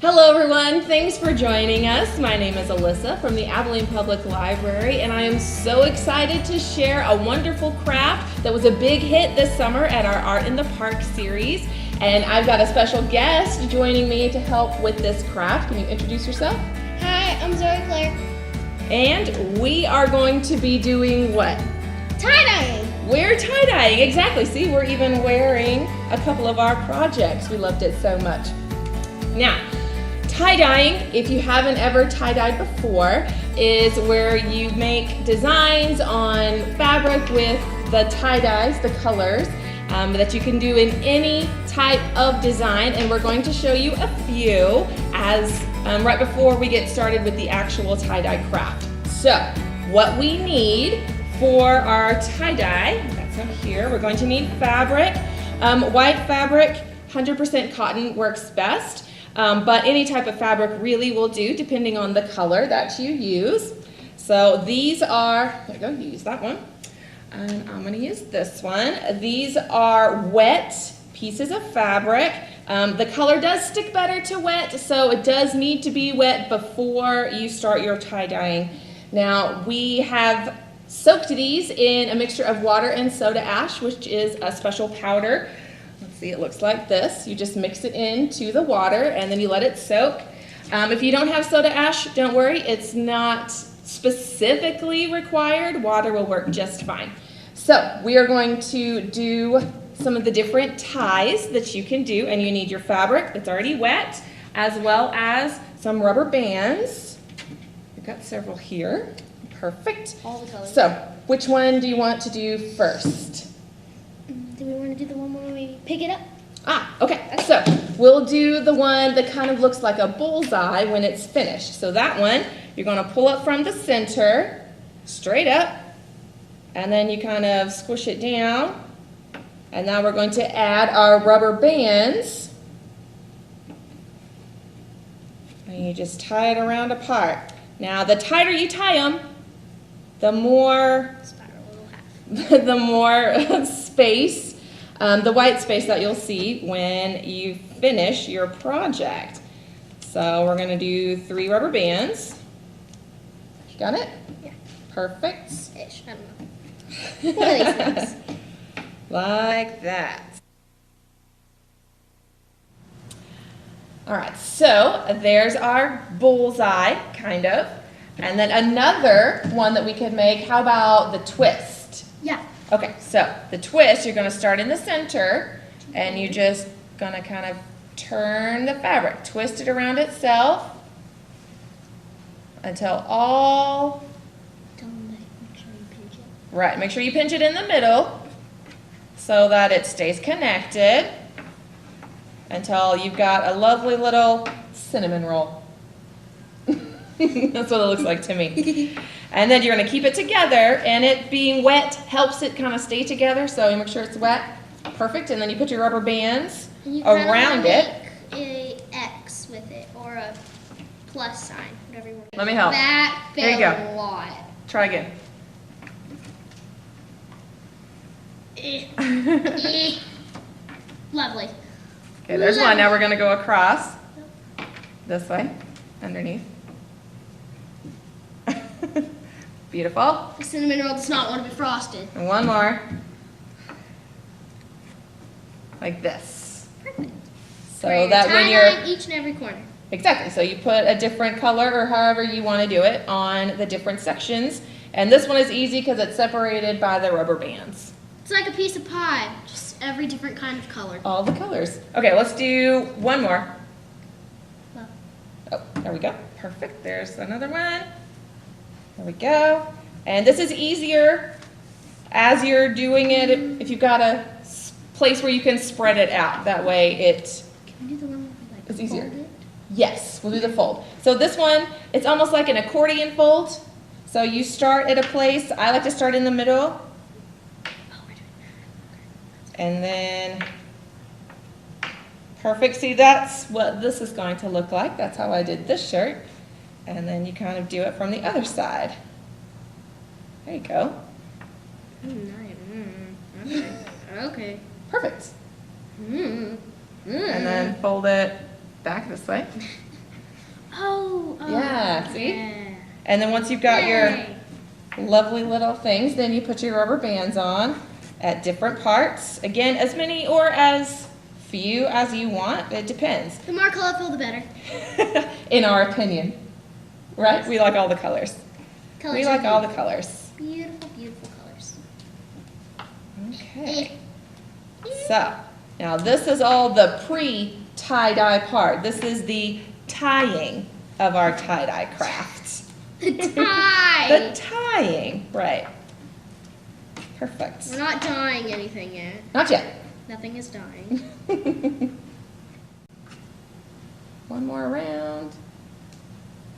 Hello everyone, thanks for joining us. My name is Alyssa from the Abilene Public Library, and I am so excited to share a wonderful craft that was a big hit this summer at our Art in the Park series. And I've got a special guest joining me to help with this craft. Can you introduce yourself? Hi, I'm Zoe Claire. And we are going to be doing what? Tie-dyeing. We're tie-dyeing, exactly. See, we're even wearing a couple of our projects. We loved it so much. Now, tie-dyeing, if you haven't ever tie-dyed before, is where you make designs on fabric with the tie-dyes, the colors, that you can do in any type of design, and we're going to show you a few as right before we get started with the actual tie-dye craft. So, what we need for our tie-dye, that's up here, we're going to need fabric. White fabric, 100% cotton works best. But any type of fabric really will do depending on the color that you use. So these are, there you go, you use that one. And I'm going to use this one. These are wet pieces of fabric. The color does stick better to wet, so it does need to be wet before you start your tie-dyeing. Now we have soaked these in a mixture of water and soda ash, which is a special powder. Let's see, it looks like this. You just mix it into the water and then you let it soak. If you don't have soda ash, don't worry. It's not specifically required. Water will work just fine. So we are going to do some of the different ties that you can do, and you need your fabric that's already wet, as well as some rubber bands. We've got several here. Perfect. All the colors. So which one do you want to do first? Do we want to do the one where we pick it up? Okay. So we'll do the one that kind of looks like a bullseye when it's finished. So that one, you're going to pull it from the center, straight up, and then you kind of squish it down. And now we're going to add our rubber bands. And you just tie it around a part. Now, the tighter you tie them, the more the more space, the white space that you'll see when you finish your project. So we're going to do 3 rubber bands. Got it? Yeah. Perfect. Ish, I don't know. One of these things. Like that. All right, so there's our bullseye, kind of. And then another one that we could make, how about the twist? Yeah. Okay, so the twist, you're going to start in the center, and you're just going to kind of turn the fabric, twist it around itself until all, Make sure you pinch it. right, make sure you pinch it in the middle so that it stays connected until you've got a lovely little cinnamon roll. That's what it looks like to me. And then you're going to keep it together, and it being wet helps it kind of stay together, so you make sure it's wet. Perfect. And then you put your rubber bands around it. A X with it, or a plus sign, whatever you want. Let me help. That There you failed go. a lot. Try again. Lovely. Okay, there's one. Now we're going to go across this way, underneath. Beautiful. The cinnamon roll does not want to be frosted. And one more. Like this. Perfect. So that when you're... tie-dyeing each and every corner. Exactly. So you put a different color or however you want to do it on the different sections. And this one is easy because it's separated by the rubber bands. It's like a piece of pie, just every different kind of color. All the colors. Okay, let's do one more. Well, Oh, there we go. Perfect. There's another one. There we go. And this is easier as you're doing it if you've got a place where you can spread it out. That way it can we do the one where we like is easier. fold it? Yes, we'll do the fold. So this one, it's almost like an accordion fold. So you start at a place. I like to start in the middle. Oh, we're doing that. And then, perfect. See, that's what this is going to look like. That's how I did this shirt. And then you kind of do it from the other side. There you go. Nice. Okay. Perfect. Mm. And then fold it back this way. Oh. Yeah, see? Yeah. And then once you've got your Yay. lovely little things, then you put your rubber bands on at different parts. Again, as many or as few as you want. It depends. The more colorful, the better. In our opinion. Right? We like all the colors. Colors We are like all the colors. beautiful, beautiful colors. Okay. So, now this is all the pre-tie-dye part. This is the tying of our tie-dye craft. The tie. The tying, right. Perfect. We're not dyeing anything yet. Not yet. Nothing is dying. One more round.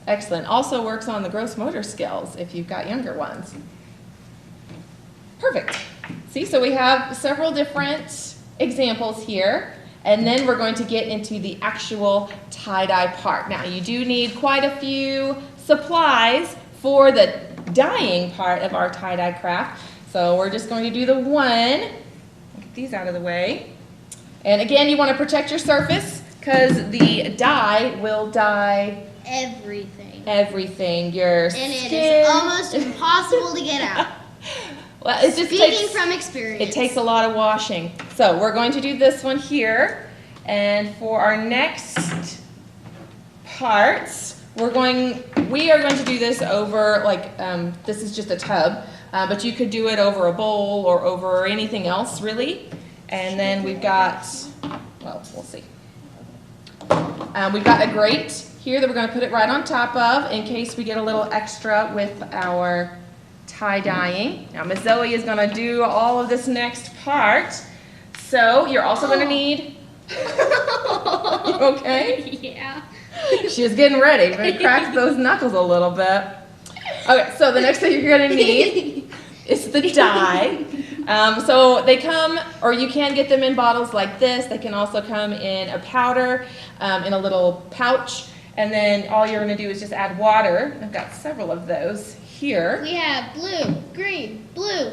Excellent. Also works on the gross motor skills if you've got younger ones. Perfect. See, so we have several different examples here, and then we're going to get into the actual tie-dye part. Now, you do need quite a few supplies for the dyeing part of our tie-dye craft. So we're just going to do the one. Get these out of the way. And again, you want to protect your surface because the dye will dye Everything. everything. Your And skin. it is almost impossible to get out. Well, it just Speaking takes, from experience. it takes a lot of washing. So we're going to do this one here. And for our next parts, we are going to do this over, like, this is just a tub, but you could do it over a bowl or over anything else, really. And then we've got, well, we'll see. We've got a grate here that we're going to put it right on top of in case we get a little extra with our tie-dyeing. Now, Miss Zoe is going to do all of this next part. So you're also going to need, you okay? Yeah. She was getting ready, but cracked those knuckles a little bit. Okay, so the next thing you're going to need is the dye. So they come, or you can get them in bottles like this. They can also come in a powder, in a little pouch. And then all you're going to do is just add water. I've got several of those here. We have blue, green, blue,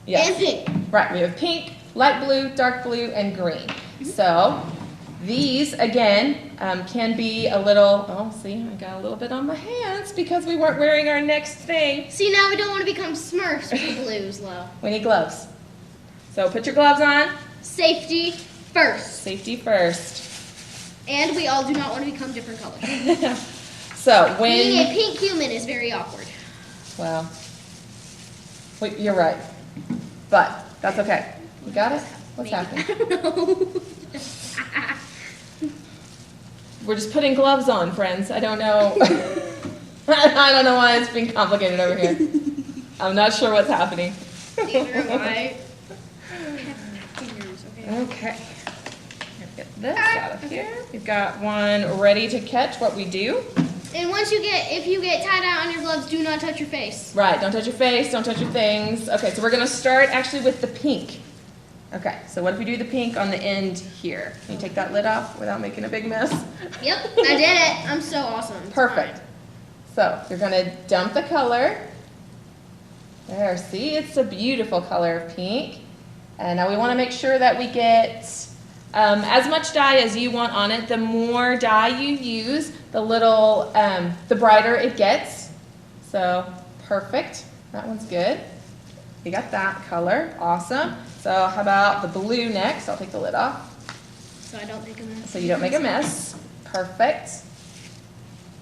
Yes. and pink. Right, we have pink, light blue, dark blue, and green. So these, again, can be a little, oh, see, I got a little bit on my hands because we weren't wearing our next thing. See, now we don't want to become Smurfs with the blues, low. We need gloves. So put your gloves on. Safety first. Safety first. And we all do not want to become different colors. So Being a when, pink human is very awkward. well, wait, you're right. But that's okay. You got it? What's happening? I don't know. We're just putting gloves on, friends. I don't know. I don't know why it's being complicated over here. I'm not sure what's happening. Neither am I. Fingers, okay. Okay. Get this out of here. We've got one ready to catch what we do. And if you get tie-dye on your gloves, do not touch your face. Right, don't touch your face, don't touch your things. Okay, so we're gonna start actually with the pink. Okay, so what if we do the pink on the end here? Can you take that lid off without making a big mess? Yep, I did it. I'm so awesome. It's Perfect. fine. So you're gonna dump the color. There, see, it's a beautiful color of pink. And now we wanna make sure that we get as much dye as you want on it. The more dye you use, the brighter it gets. So, perfect. That one's good. You got that color. Awesome. So, how about the blue next? I'll take the lid off So I don't make a mess. so you don't make a mess. Perfect.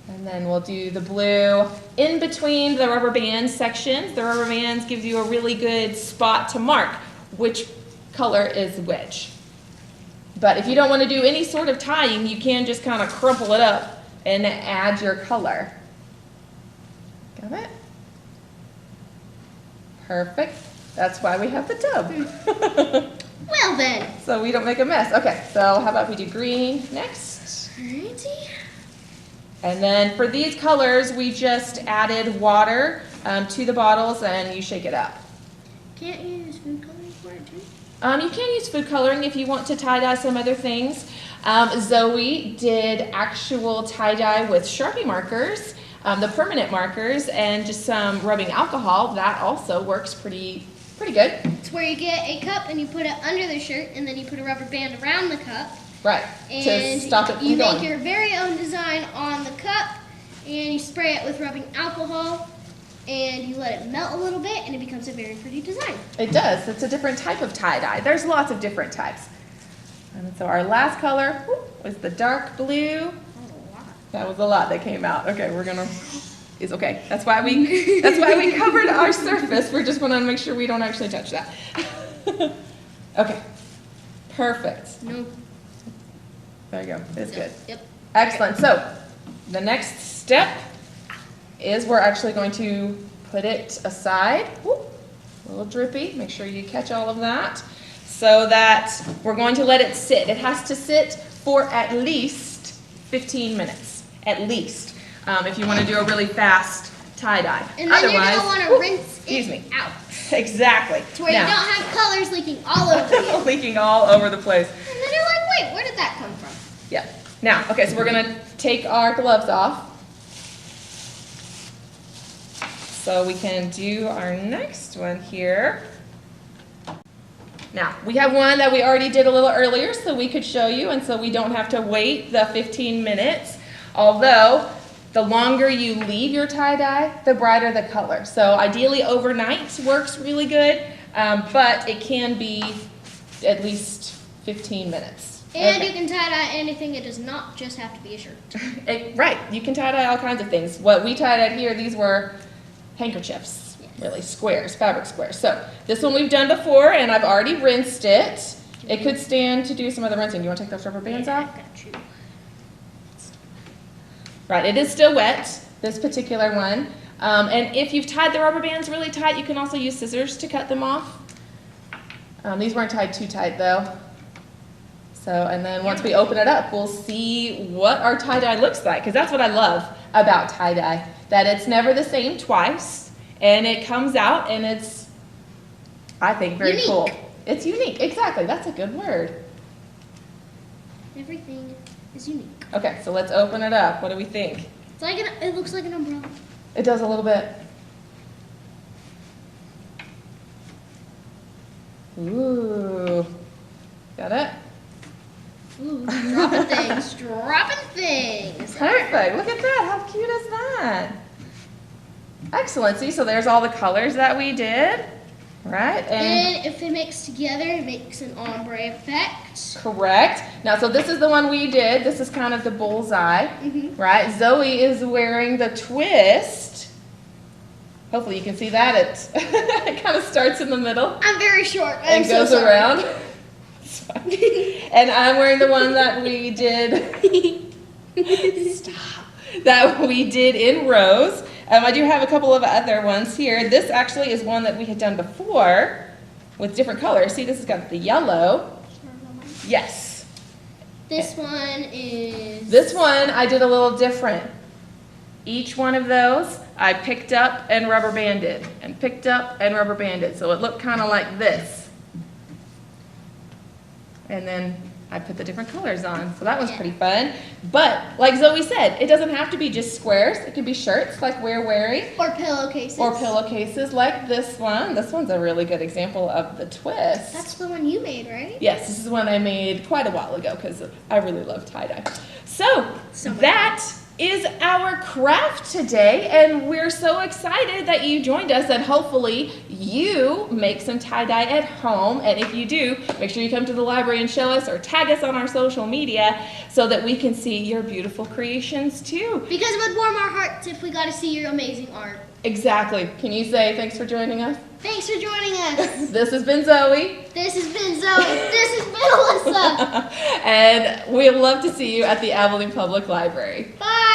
And then we'll do the blue in between the rubber band sections. The rubber bands gives you a really good spot to mark which color is which. But if you don't want to do any sort of tying, you can just kind of crumple it up and add your color. Got it? Perfect. That's why we have the tub. Well then. So we don't make a mess. Okay, so how about we do green next? Alrighty. And then for these colors, we just added water to the bottles and you shake it up. Can't you use food coloring for it too? You can use food coloring if you want to tie-dye some other things. Zoe did actual tie-dye with Sharpie markers, the permanent markers, and just some rubbing alcohol. That also works pretty good. It's where you get a cup and you put it under the shirt and then you put a rubber band around the cup Right. And To stop it from you going. make your very own design on the cup, and you spray it with rubbing alcohol, and you let it melt a little bit, and it becomes a very pretty design. It does. It's a different type of tie-dye. There's lots of different types. And so our last color was the dark blue. That was a lot that came out. Okay, it's okay. That's why we covered our surface. We're just going to make sure we don't actually touch that. Okay. Perfect. No. There you go. It's good. Yep. Excellent. So the next step is we're actually going to put it aside. Whoop, a little drippy. Make sure you catch all of that. So that we're going to let it sit. It has to sit for at least 15 minutes. At least. If you want to do a really fast tie-dye. And then you're going to want to rinse it out. Exactly. To where you don't have colors leaking all over you. Leaking all over the place. And then you're like, wait, where did that come from? Yeah. Now, okay, so we're going to take our gloves off. So we can do our next one here. Now, we have one that we already did a little earlier, so we could show you, and so we don't have to wait the 15 minutes. Although, the longer you leave your tie-dye, the brighter the color. So ideally overnight works really good, but it can be at least 15 minutes. And you can tie-dye anything. It does not just have to be a shirt. Right, you can tie-dye all kinds of things. What we tie-dyed here, these were handkerchiefs, really, squares, fabric squares. So this one we've done before, and I've already rinsed it. It could stand to do some other rinsing. You want to take those rubber bands off? Got you. Right, it is still wet, this particular one. And if you've tied the rubber bands really tight, you can also use scissors to cut them off. These weren't tied too tight though. So, and then once we open it up, we'll see what our tie-dye looks like, because that's what I love about tie-dye, that it's never the same twice, and it comes out and it's, I think, very unique. Cool. It's unique, exactly, that's a good word. Everything is unique. Okay, so let's open it up. What do we think? It's like it looks like an umbrella. It does a little bit. Ooh. Got it? Ooh, dropping things, dropping things. Perfect. Look at that. How cute is that? Excellent. See, so there's all the colors that we did. Right? And if it mixed together, it makes an ombre effect. Correct. Now, so this is the one we did. This is kind of the bullseye. Right? Zoe is wearing the twist. Hopefully you can see that. It kind of starts in the middle. I'm very short. And goes around. And I'm wearing the one that we did. Stop. That we did in rose. I do have a couple of other ones here. This actually is one that we had done before with different colors. See, this has got the yellow. Yes. This one is... This one I did a little different. Each one of those I picked up and rubber banded, and picked up and rubber banded. So it looked kind of like this. And then I put the different colors on. So that was pretty fun. But like Zoe said, it doesn't have to be just squares. It could be shirts like we're wearing. Or pillowcases. Or pillowcases like this one. This one's a really good example of the twist. That's the one you made, right? Yes, this is one I made quite a while ago because I really love tie-dye. So that is our craft today, and we're so excited that you joined us, and hopefully you make some tie-dye at home. And if you do, make sure you come to the library and show us or tag us on our social media so that we can see your beautiful creations too. Because it would warm our hearts if we got to see your amazing art. Exactly. Can you say thanks for joining us? Thanks for joining us. This has been Zoe. This has been Zoe. This has been Alyssa. And we'd love to see you at the Abilene Public Library. Bye.